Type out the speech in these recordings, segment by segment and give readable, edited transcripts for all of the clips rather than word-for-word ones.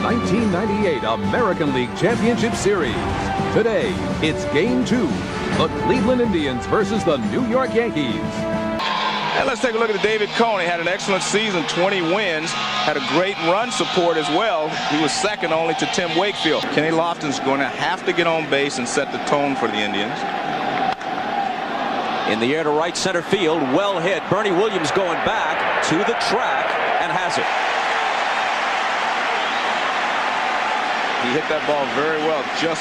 1998 American League Championship Series. Today, it's Game 2, the Cleveland Indians versus the New York Yankees. And let's take a look at David Cone. He had an excellent season, 20 wins, had a great run support as well. He was second only to Tim Wakefield. Kenny Lofton's going to have to get on base and set the tone for the Indians. In the air to right center field, well hit. Bernie Williams going back to the track and has it. He hit that ball very well, just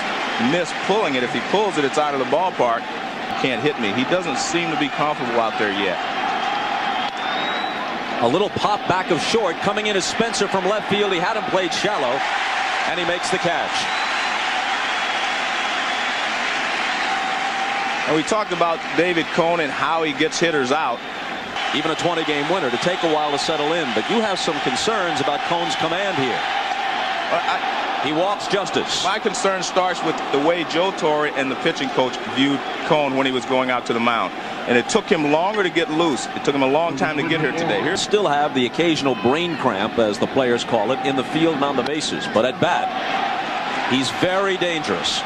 missed pulling it. If he pulls it, it's out of the ballpark. Can't hit me. He doesn't seem to be comfortable out there yet. A little pop back of short. Coming in is Spencer from left field. He had him played shallow, and he makes the catch. And we talked about David Cone and how he gets hitters out. Even a 20-game winner to take a while to settle in, but you have some concerns about Cone's command here. He walks Justice. My concern starts with the way Joe Torre and the pitching coach viewed Cone when he was going out to the mound. And it took him longer to get loose. It took him a long time to get here today. Here still have the occasional brain cramp, as the players call it, in the field and on the bases. But at bat, he's very dangerous.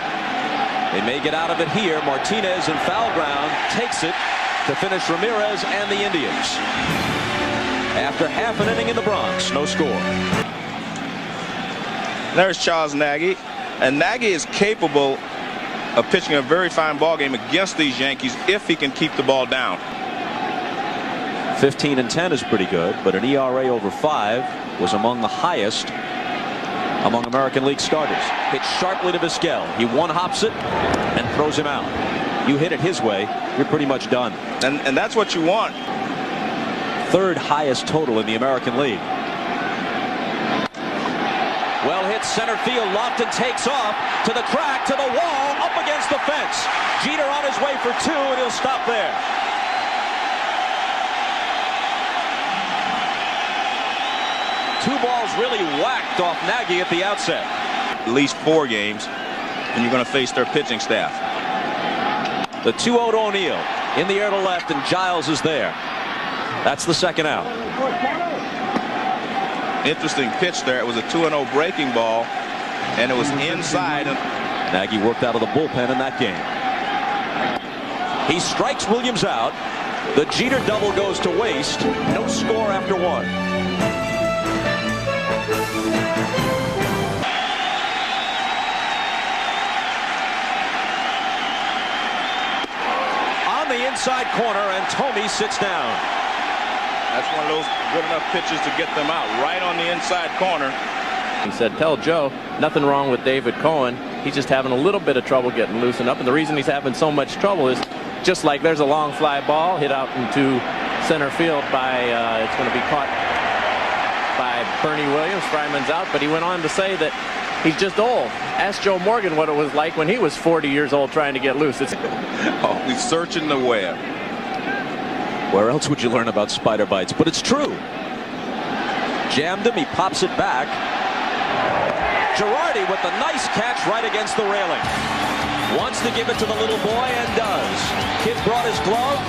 They may get out of it here. Martinez in foul ground takes it to finish Ramirez and the Indians. After half an inning in the Bronx, no score. There's Charles Nagy, and Nagy is capable of pitching a very fine ball game against these Yankees if he can keep the ball down. 15-10 is pretty good, but an ERA over 5 was among the highest among American League starters. Hit sharply to Vizquel. He one-hops it and throws him out. You hit it his way, you're pretty much done. And that's what you want. Third highest total in the American League. Well hit center field. Lofton takes off to the track, to the wall, up against the fence. Jeter on his way for 2, and he'll stop there. Two balls really whacked off Nagy at the outset. At least 4 games, and you're going to face their pitching staff. The 2-0 to O'Neill. In the air to left, and Giles is there. That's the second out. Interesting pitch there. It was a 2-0 breaking ball, and it was inside. Nagy worked out of the bullpen in that game. He strikes Williams out. The Jeter double goes to waste. No score after 1. On the inside corner, and Thome sits down. That's one of those good enough pitches to get them out, right on the inside corner. He said, tell Joe, nothing wrong with David Cone. He's just having a little bit of trouble getting loosened up. And the reason he's having so much trouble is just like there's a long fly ball hit out into center field by, it's going to be caught by Bernie Williams. Fryman's out, but he went on to say that he's just old. Ask Joe Morgan what it was like when he was 40 years old trying to get loose. Oh, he's searching the web. Where else would you learn about spider bites? But it's true. Jammed him, he pops it back. Girardi with a nice catch right against the railing. Wants to give it to the little boy and does. Kid brought his glove,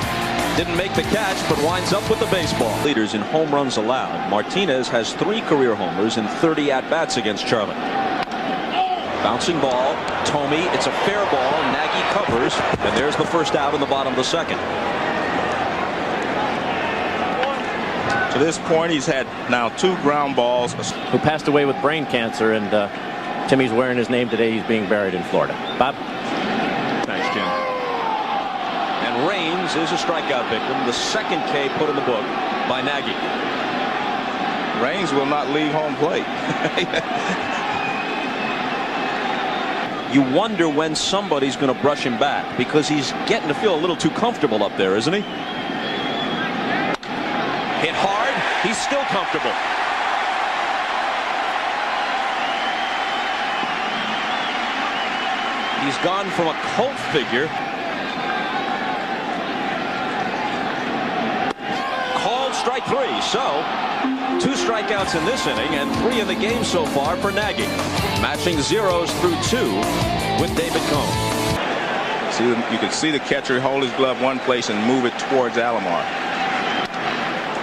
didn't make the catch, but winds up with the baseball. Leaders in home runs allowed. Martinez has 3 career homers and 30 at-bats against Charlie. Bouncing ball, Thome, it's a fair ball, Nagy covers, and there's the first out in the bottom of the second. To this point, he's had now 2 ground balls. Who passed away with brain cancer, and Timmy's wearing his name today. He's being buried in Florida. Bob? Thanks, Jim. And Raines is a strikeout victim. The second K put in the book by Nagy. Raines will not leave home plate. You wonder when somebody's going to brush him back, because he's getting to feel a little too comfortable up there, isn't he? Hit hard. He's still comfortable. He's gone from a cult figure. Called strike 3. So 2 strikeouts in this inning and 3 in the game so far for Nagy. Matching zeros through 2 with David Cone. See, you can see the catcher hold his glove one place and move it towards Alomar.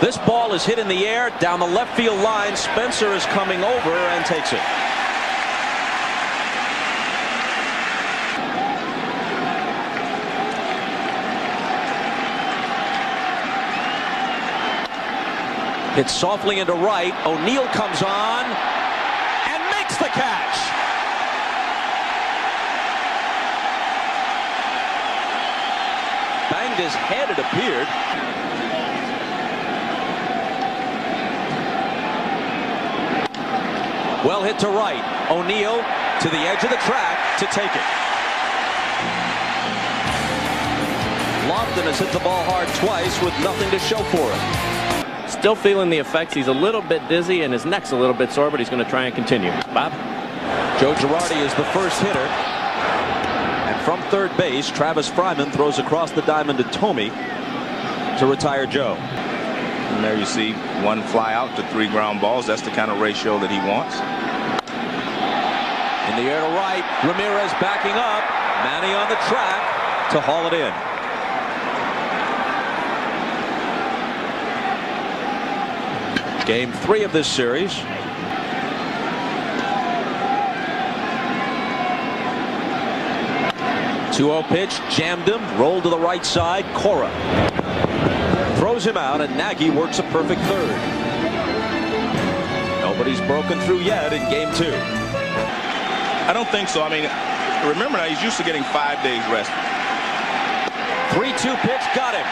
This ball is hit in the air down the left field line. Spencer is coming over and takes it. Hits softly into right. O'Neill comes on and makes the catch. Banged his head, it appeared. Well hit to right. O'Neill to the edge of the track to take it. Lofton has hit the ball hard twice with nothing to show for it. Still feeling the effects. He's a little bit dizzy and his neck's a little bit sore, but he's going to try and continue. Bob? Joe Girardi is the first hitter. And from third base, Travis Fryman throws across the diamond to Tomey to retire Joe. And there you see one fly out to 3 ground balls. That's the kind of ratio that he wants. In the air to right, Ramirez backing up. Manny on the track to haul it in. Game 3 of this series. .2-0 pitch, jammed him, rolled to the right side. Cora throws him out, and Nagy works a perfect third. Nobody's broken through yet in game 2. I don't think so. I mean, remember now, he's used to getting 5 days rest. 3-2 pitch, got him.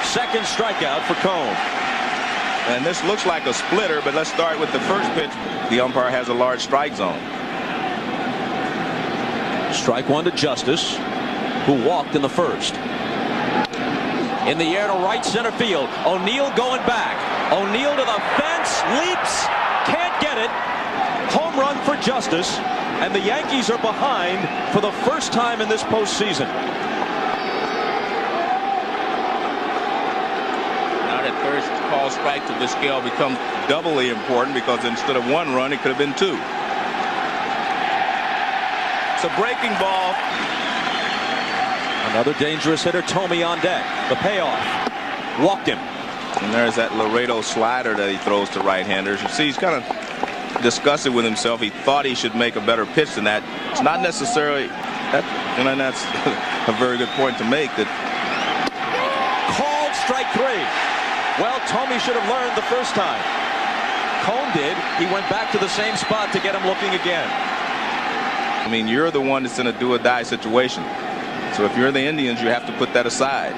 Second strikeout for Cone. And this looks like a splitter, but let's start with the first pitch. The umpire has a large strike zone. Strike one to Justice, who walked in the first. In the air to right center field. O'Neill going back. O'Neill to the fence, leaps, can't get it. Home run for Justice, and the Yankees are behind for the first time in this postseason. Now that first call strike to the scale becomes doubly important because instead of 1 run, it could have been 2. It's a breaking ball. Another dangerous hitter, Tomey on deck. The payoff. Walked him. And there's that Laredo slider that he throws to right-handers. You see, he's kind of disgusted with himself. He thought he should make a better pitch than that. It's not necessarily that, and that's a very good point to make. That called strike 3. Well, Tomey should have learned the first time. Cone did. He went back to the same spot to get him looking again. I mean, you're the one that's in a do-or-die situation. So if you're the Indians, you have to put that aside.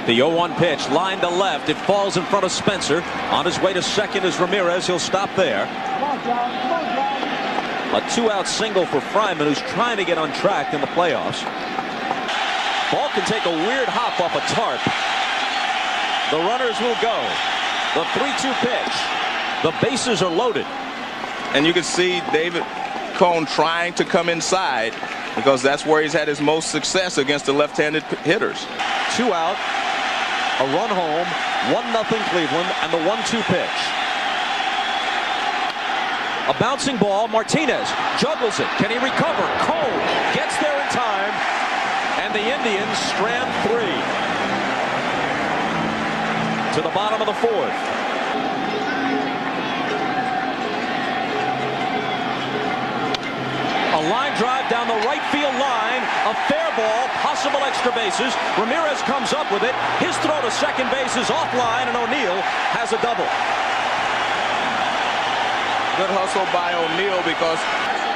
The 0-1 pitch, line to left. It falls in front of Spencer. On his way to second is Ramirez. He'll stop there. A 2-out single for Fryman, who's trying to get on track in the playoffs. Ball can take a weird hop off a tarp. The runners will go. The 3-2 pitch. The bases are loaded. And you can see David Cone trying to come inside because that's where he's had his most success against the left-handed hitters. 2 out, a run home, 1-0 Cleveland, and the 1-2 pitch. A bouncing ball, Martinez juggles it. Can he recover? Cone gets there in time, and the Indians strand 3 to the bottom of the 4th. A line drive down the right field line, a fair ball, possible extra bases. Ramirez comes up with it. His throw to second base is offline, and O'Neill has a double. Good hustle by O'Neill because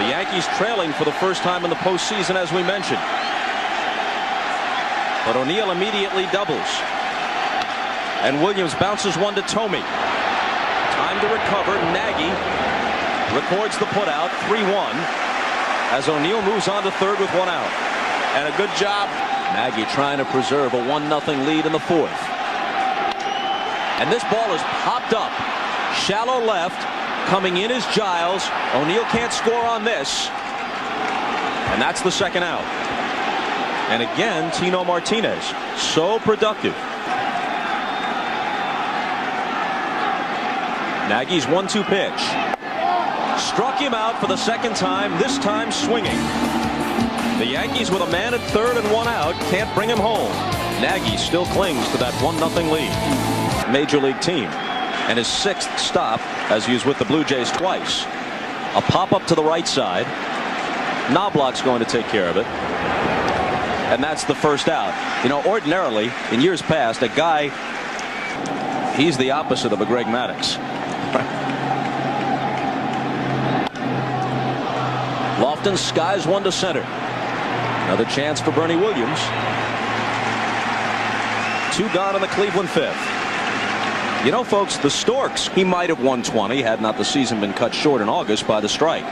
the Yankees trailing for the first time in the postseason, as we mentioned. But O'Neill immediately doubles. And Williams bounces one to Tomey. Time to recover. Nagy records the putout, 3-1. As O'Neill moves on to third with 1 out. And a good job. Nagy trying to preserve a 1-0 lead in the 4th. And this ball is popped up. Shallow left. Coming in is Giles. O'Neill can't score on this. And that's the 2nd out. And again, Tino Martinez. So productive. Nagy's 1-2 pitch. Struck him out for the 2nd time, this time swinging. The Yankees with a man at third and 1 out can't bring him home. Nagy still clings to that 1-0 lead. Major League team. And his 6th stop as he was with the Blue Jays twice. A pop-up to the right side. Knobloch's going to take care of it. And that's the 1st out. You know, ordinarily, in years past, a guy He's the opposite of a Greg Maddux. Lofton skies one to center. Another chance for Bernie Williams. 2 gone in the Cleveland 5th. You know, folks, the Storks, he might have won 20 had not the season been cut short in August by the strike.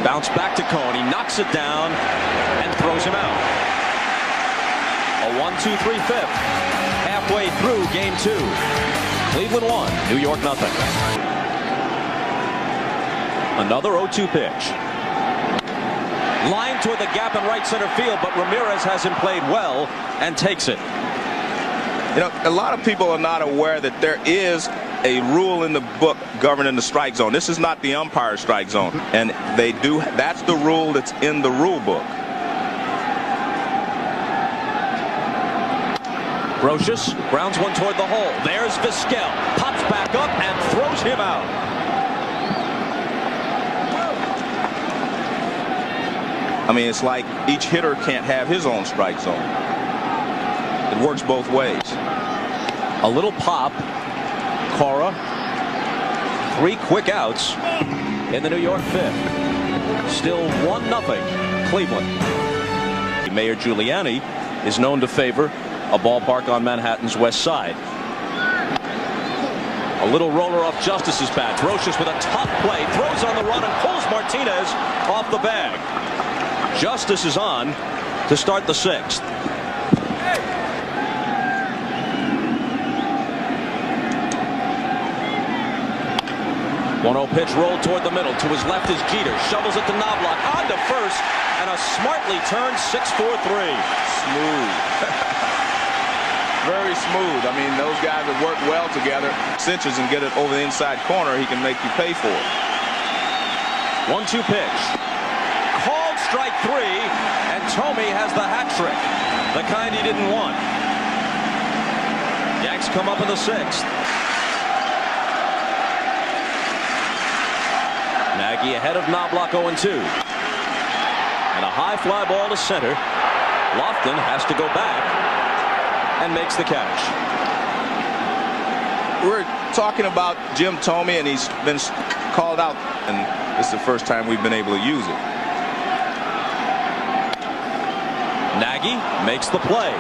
Bounce back to Cohen. He knocks it down and throws him out. A 1-2-3 fifth. Halfway through game 2. Cleveland 1, New York nothing. Another 0-2 pitch. Line toward the gap in right center field, but Ramirez hasn't played well and takes it. You know, a lot of people are not aware that there is a rule in the book governing the strike zone. This is not the umpire strike zone, and that's the rule that's in the rule book. Brocious grounds one toward the hole. There's Vizquel. Pops back up and throws him out. I mean, it's like each hitter can't have his own strike zone. It works both ways. A little pop. Cora. 3 quick outs in the New York 5th. Still 1-0 Cleveland. Mayor Giuliani is known to favor a ballpark on Manhattan's west side. A little roller off Justice's bat. Brocious with a tough play. Throws on the run and pulls Martinez off the bag. Justice is on to start the 6th. 1-0 pitch rolled toward the middle. To his left is Jeter. Shovels it to Knobloch. On to first. And a smartly turned 6-4-3. Smooth. Very smooth. I mean, those guys have worked well together. Cinches and get it over the inside corner. He can make you pay for it. 1-2 pitch. Called strike 3. And Thome has the hat trick. The kind he didn't want. Yanks come up in the 6th. Nagy ahead of Knobloch 0-2. And a high fly ball to center. Lofton has to go back and makes the catch. We're talking about Jim Thome, and he's been called out, and this is the first time we've been able to use it. Nagy makes the play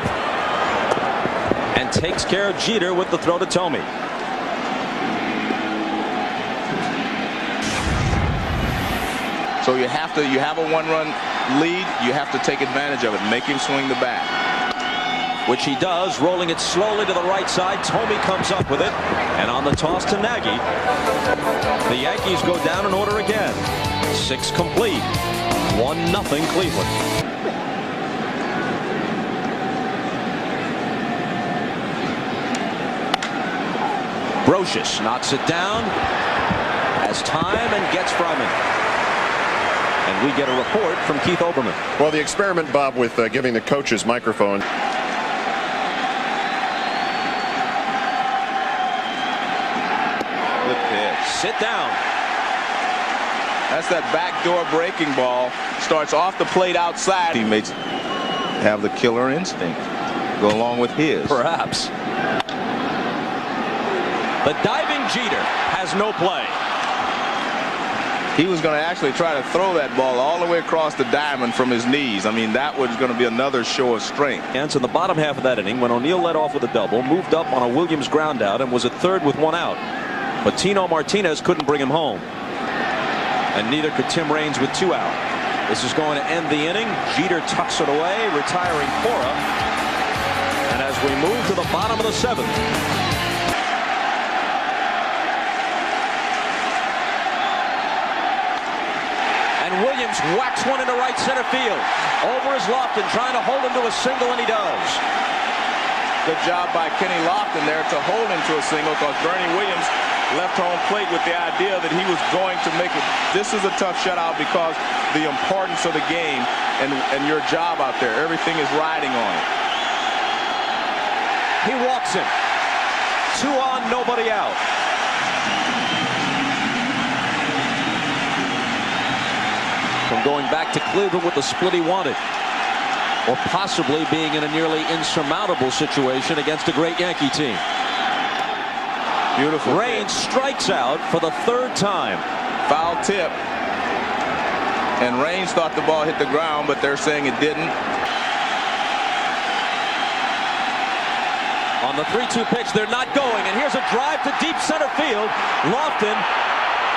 and takes care of Jeter with the throw to Thome. So you have a 1-run lead. You have to take advantage of it and make him swing the bat. Which he does, rolling it slowly to the right side. Thome comes up with it, and on the toss to Nagy. The Yankees go down in order again. 6 complete. 1-0 Cleveland. Brocious knocks it down, has time and gets Fryman. And we get a report from Keith Olbermann. Well, the experiment, Bob, with giving the coaches microphone. Good pitch. Sit down. That's that backdoor breaking ball. Starts off the plate outside. Teammates have the killer instinct. Go along with his. Perhaps. The diving Jeter has no play. He was going to actually try to throw that ball all the way across the diamond from his knees. I mean, that was going to be another show of strength. And in the bottom half of that inning, when O'Neill led off with a double, moved up on a Williams ground out and was at third with 1 out. But Tino Martinez couldn't bring him home. And neither could Tim Raines with 2 out. This is going to end the inning. Jeter tucks it away, retiring Cora. And as we move to the bottom of the 7th. Williams whacks one into right center field. Over is Lofton, trying to hold him to a single, and he does. Good job by Kenny Lofton there to hold him to a single, because Bernie Williams left home plate with the idea that he was going to make it. This is a tough shutout because the importance of the game and your job out there. Everything is riding on it. He walks him. 2 on, nobody out. From going back to Cleveland with the split he wanted. or possibly being in a nearly insurmountable situation against a great Yankee team. Beautiful. Raines strikes out for the third time. Foul tip. And Raines thought the ball hit the ground, but they're saying it didn't. On the 3-2 pitch, they're not going, and here's a drive to deep center field. Lofton,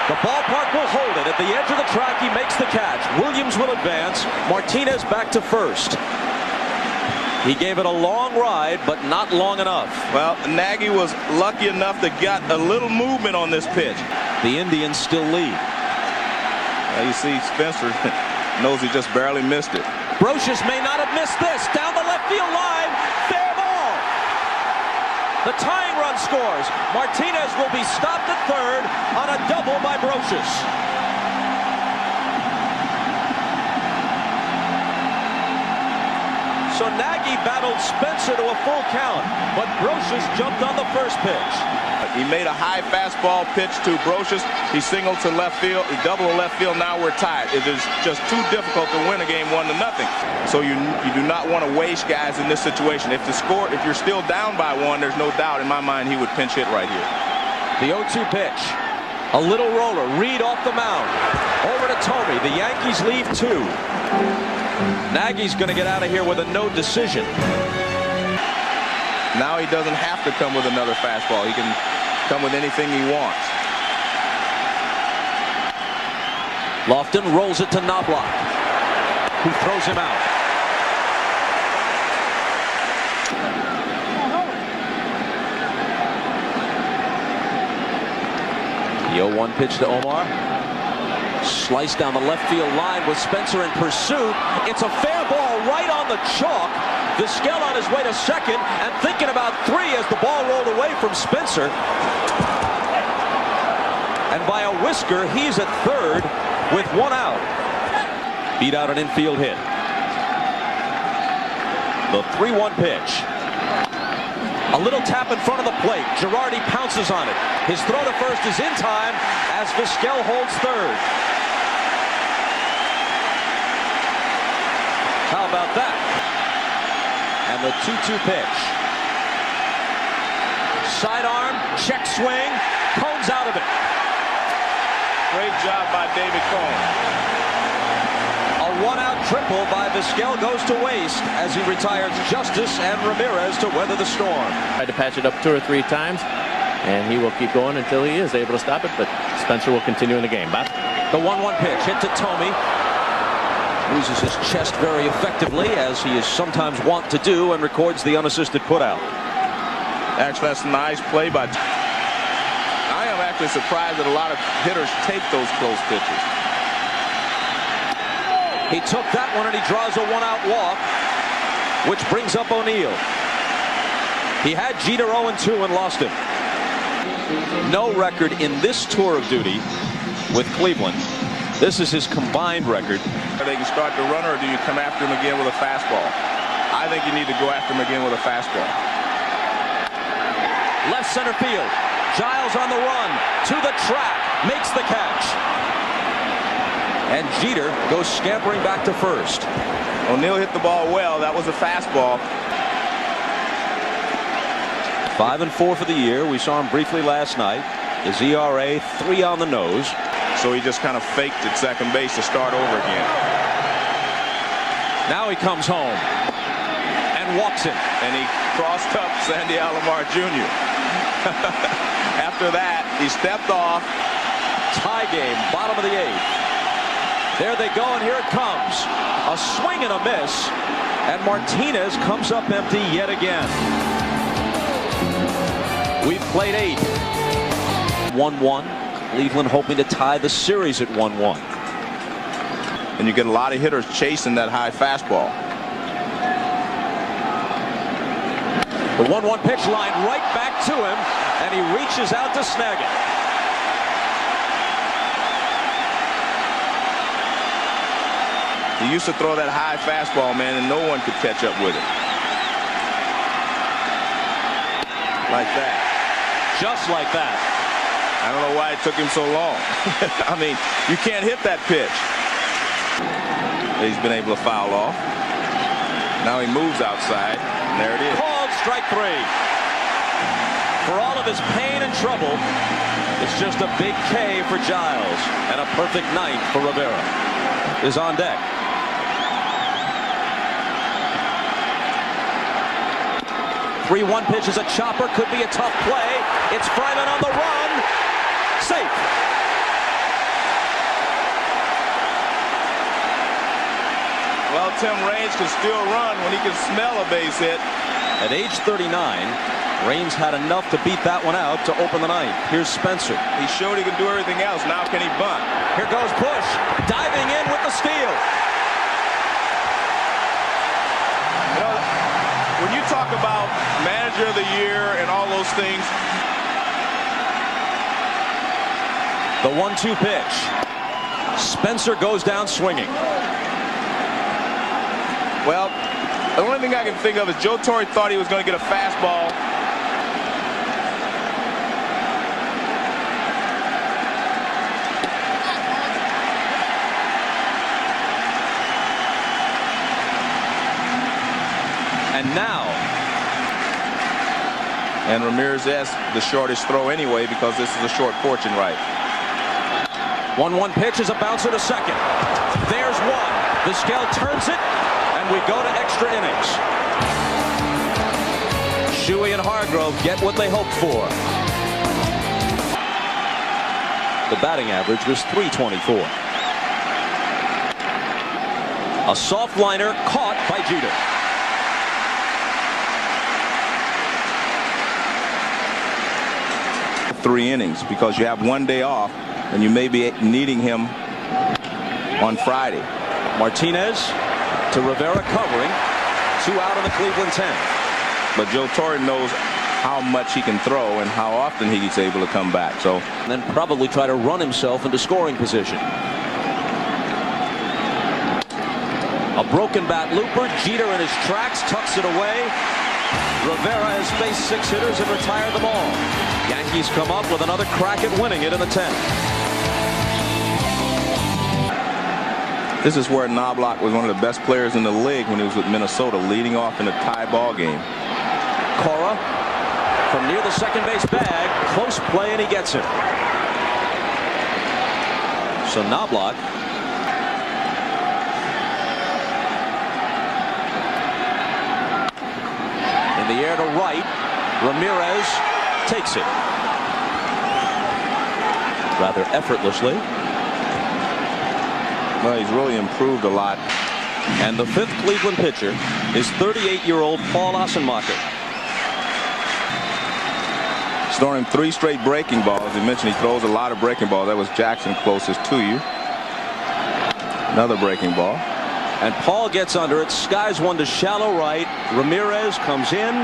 the ballpark will hold it. At the edge of the track, he makes the catch. Williams will advance. Martinez back to first. He gave it a long ride, but not long enough. Well, Nagy was lucky enough to get a little movement on this pitch. The Indians still lead. You see, Spencer knows he just barely missed it. Brocious may not have missed this. Down the left field line. Fair ball. The tying run scores. Martinez will be stopped at third on a double by Brocious. So Nagy battled Spencer to a full count, but Brocious jumped on the first pitch. He made a high fastball pitch to Brocious. He singled to left field. He doubled to left field. Now we're tied. It is just too difficult to win a game 1-0. So you do not want to waste guys in this situation. If you're still down by one, there's no doubt in my mind he would pinch hit right here. The 0-2 pitch. A little roller. Reed off the mound. Over to Tomey. The Yankees leave 2. Nagy's going to get out of here with a no decision. Now he doesn't have to come with another fastball. He can come with anything he wants. Lofton rolls it to Knobloch, who throws him out. The 0-1 pitch to Omar. Sliced down the left field line with Spencer in pursuit. It's a fair ball right on the chalk. Vizquel on his way to second and thinking about 3 as the ball rolled away from Spencer. And by a whisker, he's at third with 1 out. Beat out an infield hit. The 3-1 pitch. A little tap in front of the plate. Girardi pounces on it. His throw to first is in time as Vizquel holds third. How about that? And the 2-2 pitch. Sidearm, check swing, Cohn's out of it. Great job by David Cone. A 1-out triple by Vizquel goes to waste as he retires Justice and Ramirez to weather the storm. Tried to patch it up 2 or 3 times, and he will keep going until he is able to stop it, but Spencer will continue in the game. Bob? The 1-1 pitch hit to Tomey. Uses his chest very effectively, as he is sometimes wont to do, and records the unassisted putout. Actually, that's a nice play by... I am actually surprised that a lot of hitters take those close pitches. He took that one, and he draws a 1-out walk, which brings up O'Neill. He had Jeter 0-2 and lost him. No record in this tour of duty with Cleveland. This is his combined record. They can start the runner, or do you come after him again with a fastball? I think you need to go after him again with a fastball. Left center field. Giles on the run. To the track. Makes the catch. And Jeter goes scampering back to first. O'Neill hit the ball well. That was a fastball. 5-4 for the year. We saw him briefly last night. His ERA 3 on the nose. So he just kind of faked at second base to start over again. Now he comes home and walks it. And he crossed up Sandy Alomar Jr. After that, he stepped off. Tie game, bottom of the 8th. There they go, and here it comes. A swing and a miss. And Martinez comes up empty yet again. We've played 8. 1-1. Cleveland hoping to tie the series at 1-1. And you get a lot of hitters chasing that high fastball. The 1-1 pitch line right back to him, and he reaches out to snag it. He used to throw that high fastball, man, and no one could catch up with it. Like that. Just like that. I don't know why it took him so long. I mean, you can't hit that pitch. He's been able to foul off. Now he moves outside, and there it is. Called strike 3. For all of his pain and trouble, it's just a big K for Giles, and a perfect night for Rivera. Is on deck. The 3-1 pitch is a chopper, could be a tough play. It's Fryman on the run. Safe. Well, Tim Raines can still run when he can smell a base hit. At age 39, Raines had enough to beat that one out to open the ninth. Here's Spencer. He showed he could do everything else. Now can he bunt? Here goes Bush, diving in with the steal. You know, when you talk about manager of the year and all those things. The 1-2 pitch. Spencer goes down swinging. Well, the only thing I can think of is Joe Torre thought he was going to get a fastball. And now. And Ramirez has the shortest throw anyway because this is a short porch and right. 1-1 pitch is a bouncer to second. There's one. Vizquel turns it, and we go to extra innings. Shuey and Hargrove get what they hoped for. The batting average was .324. A soft liner caught by Jeter. Three innings because you have one day off and you may be needing him on Friday. Martinez to Rivera covering. 2 out in the Cleveland 10th. But Joe Torre knows how much he can throw and how often he's able to come back. So And then probably try to run himself into scoring position. A broken bat looper. Jeter in his tracks tucks it away. Rivera has faced 6 hitters and retired them all. Yankees come up with another crack at winning it in the 10th. this is where Knobloch was one of the best players in the league when he was with Minnesota, leading off in a tie ball game. Cora from near the second base bag. Close play and he gets it. So Knobloch in the air to right. Ramirez takes it rather effortlessly. Well, he's really improved a lot. And the 5th Cleveland pitcher is 38-year-old Paul Assenmacher. He's throwing him 3 straight breaking balls. He mentioned he throws a lot of breaking balls. That was Jackson closest to you. Another breaking ball. And Paul gets under it. Skies one to shallow right. Ramirez comes in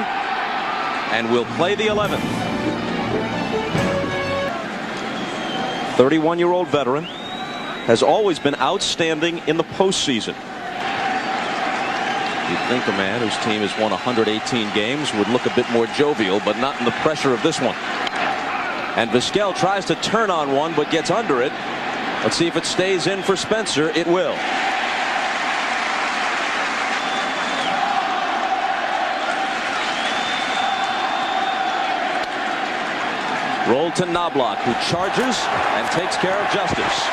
and will play the 11th. 31-year-old veteran has always been outstanding in the postseason. You'd think a man whose team has won 118 games would look a bit more jovial, but not in the pressure of this one. And Vizquel tries to turn on one, but gets under it. Let's see if it stays in for Spencer. It will. Rolled to Knobloch, who charges and takes care of justice.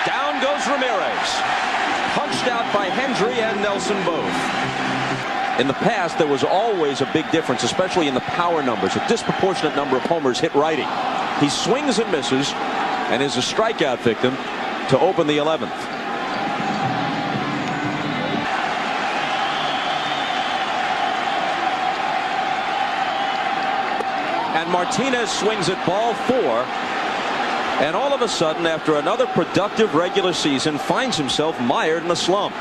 Down goes Ramirez. Punched out by Hendry and Nelson both. In the past, there was always a big difference, especially in the power numbers. A disproportionate number of homers hit righty. He swings and misses, and is a strikeout victim to open the 11th. And Martinez swings at ball 4. And all of a sudden, after another productive regular season, finds himself mired in a slump.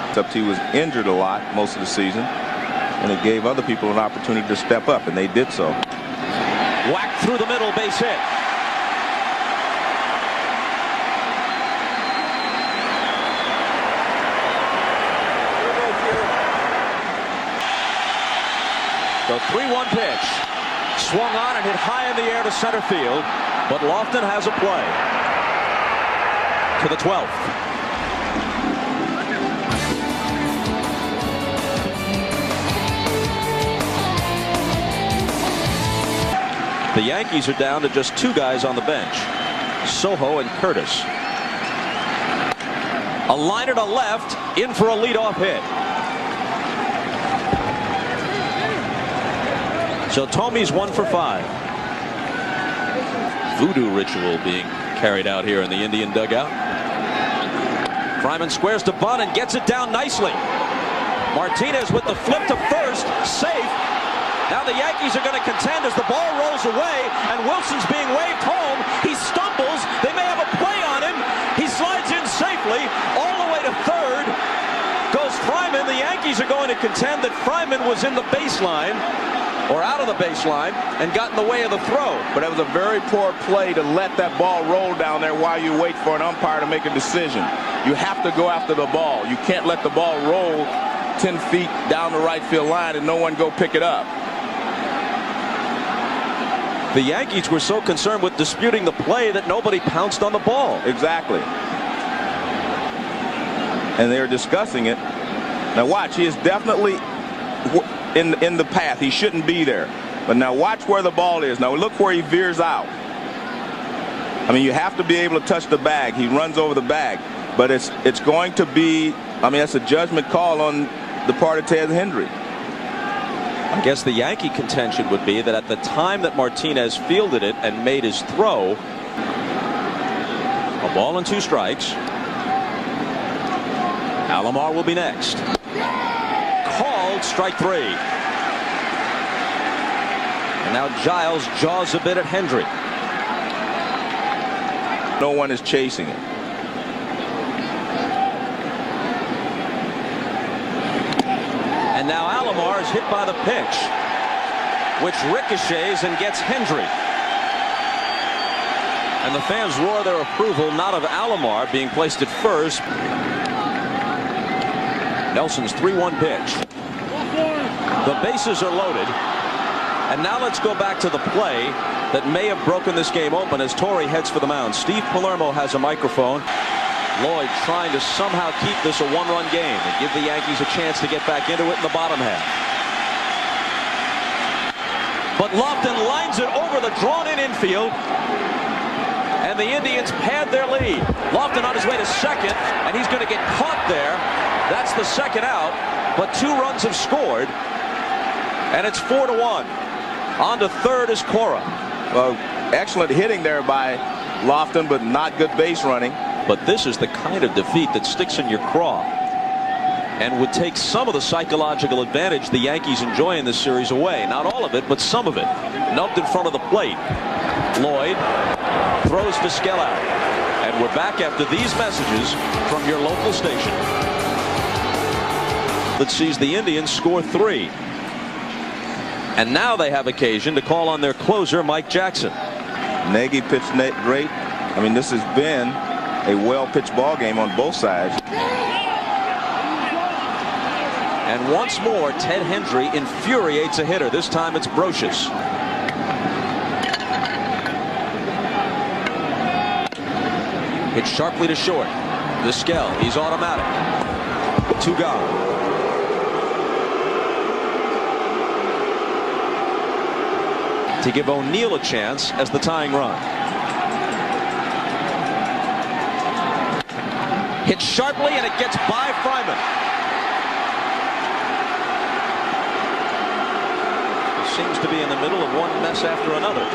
Except he was injured a lot most of the season, and it gave other people an opportunity to step up, and they did so. Whacked through the middle, base hit. The 3-1 pitch. swung on and hit high in the air to center field, but Lofton has a play to the 12th. The Yankees are down to just 2 guys on the bench, Soho and Curtis. A liner to left, in for a leadoff hit. So Tomi's 1 for 5. Voodoo ritual being carried out here in the Indian dugout. Fryman squares to bunt and gets it down nicely. Martinez with the flip to first, safe. Now the Yankees are going to contend as the ball rolls away and Wilson's being waved home. He stumbles. They may have a play on him. He slides in safely all the way to third. Goes Fryman. The Yankees are going to contend that Fryman was in the baseline or out of the baseline and got in the way of the throw. But it was a very poor play to let that ball roll down there while you wait for an umpire to make a decision. You have to go after the ball. You can't let the ball roll 10 feet down the right field line and no one go pick it up. The Yankees were so concerned with disputing the play that nobody pounced on the ball. Exactly. And they're discussing it. Now watch, he is definitely in the path. He shouldn't be there. But now watch where the ball is. Now look where he veers out. I mean, you have to be able to touch the bag. He runs over the bag. But it's going to be, I mean, that's a judgment call on the part of Ted Hendry. I guess the Yankee contention would be that at the time that Martinez fielded it and made his throw, a ball and 2 strikes. Alomar will be next. Called strike 3. And now Giles jaws a bit at Hendry. No one is chasing it. And now Alomar is hit by the pitch, which ricochets and gets Hendry. And the fans roar their approval, not of Alomar being placed at first. Nelson's 3-1 pitch. The bases are loaded. And now let's go back to the play that may have broken this game open as Torrey heads for the mound. Steve Palermo has a microphone. Lloyd trying to somehow keep this a 1-run game and give the Yankees a chance to get back into it in the bottom half. But Lofton lines it over the drawn-in infield, and the Indians pad their lead. Lofton on his way to second, and he's going to get caught there. That's the second out, but 2 runs have scored, and it's 4-1. On to third is Cora. Well, excellent hitting there by Lofton, but not good base running. But this is the kind of defeat that sticks in your craw and would take some of the psychological advantage the Yankees enjoy in this series away. Not all of it, but some of it. Nubbed in front of the plate. Lloyd throws Vizquel out. And we're back after these messages from your local station that sees the Indians score 3. And now they have occasion to call on their closer, Mike Jackson. Nagy pitched great. I mean, this has been a well-pitched ball game on both sides. And once more, Ted Hendry infuriates a hitter. This time it's Brocious. Hit sharply to short. Vizquel, he's automatic. 2 gone. To give O'Neill a chance as the tying run. Hit sharply, and it gets by Fryman. He seems to be in the middle of one mess after another.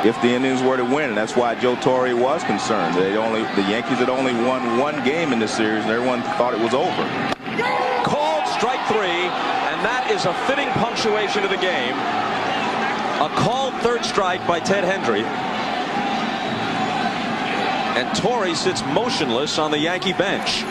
If the Indians were to win, and that's why Joe Torre was concerned. The Yankees had only won 1 game in this series, and everyone thought it was over. Called strike 3, and that is a fitting punctuation to the game. A called third strike by Ted Hendry. And Torrey sits motionless on the Yankee bench.